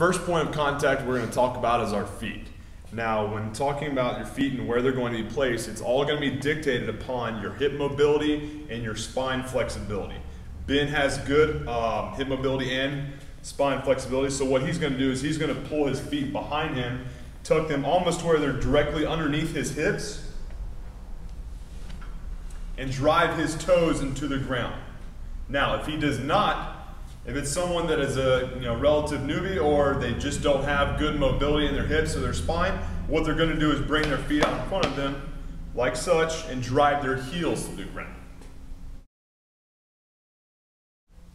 first point of contact we're going to talk about is our feet. Now, when talking about your feet and where they're going to be placed, it's all going to be dictated upon your hip mobility and your spine flexibility. Ben has good hip mobility and spine flexibility, so what he's going to do is he's going to pull his feet behind him, tuck them almost to where they're directly underneath his hips, and drive his toes into the ground. Now, if he does not, if it's someone that is a relative newbie or they just don't have good mobility in their hips or their spine, what they're going to do is bring their feet out in front of them like such and drive their heels to the ground.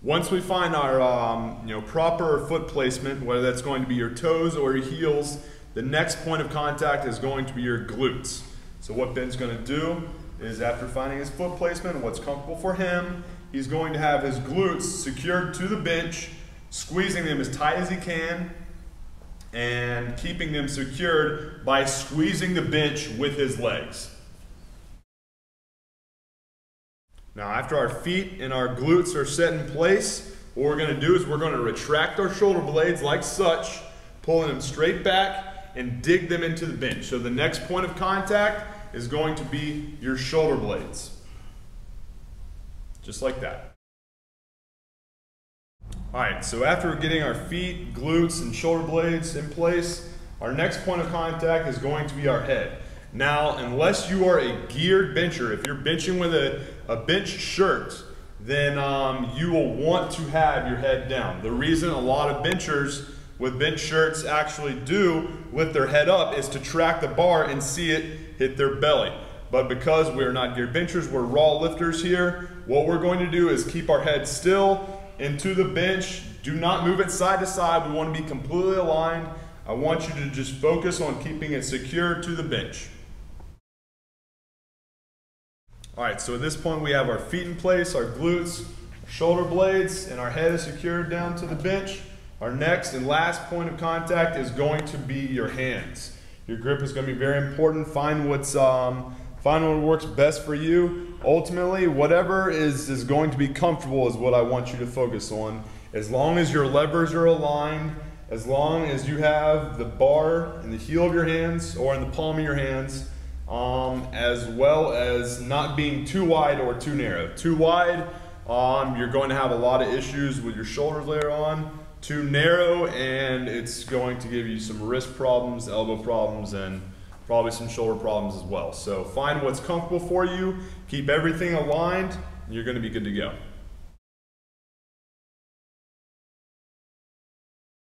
Once we find our proper foot placement, whether that's going to be your toes or your heels, the next point of contact is going to be your glutes. So what Ben's going to do is, after finding his foot placement, what's comfortable for him, he's going to have his glutes secured to the bench, squeezing them as tight as he can, and keeping them secured by squeezing the bench with his legs. Now, after our feet and our glutes are set in place, what we're going to do is we're going to retract our shoulder blades like such, pulling them straight back and dig them into the bench. So the next point of contact is going to be your shoulder blades. Just like that. All right, so after getting our feet, glutes, and shoulder blades in place, our next point of contact is going to be our head. Now, unless you are a geared bencher, if you're benching with a bench shirt, then you will want to have your head down. The reason a lot of benchers with bench shirts actually do lift their head up is to track the bar and see it hit their belly. But because we're not geared benchers, we're raw lifters here, what we're going to do is keep our head still into the bench. Do not move it side to side. We want to be completely aligned. I want you to just focus on keeping it secure to the bench. All right, so at this point we have our feet in place, our glutes, shoulder blades, and our head is secured down to the bench. Our next and last point of contact is going to be your hands. Your grip is going to be very important. Find what works best for you. Ultimately, whatever is going to be comfortable is what I want you to focus on. As long as your levers are aligned, as long as you have the bar in the heel of your hands or in the palm of your hands, as well as not being too wide or too narrow. Too wide, you're going to have a lot of issues with your shoulders later on. Too narrow, and it's going to give you some wrist problems, elbow problems, and probably some shoulder problems as well. So find what's comfortable for you, keep everything aligned, and you're going to be good to go.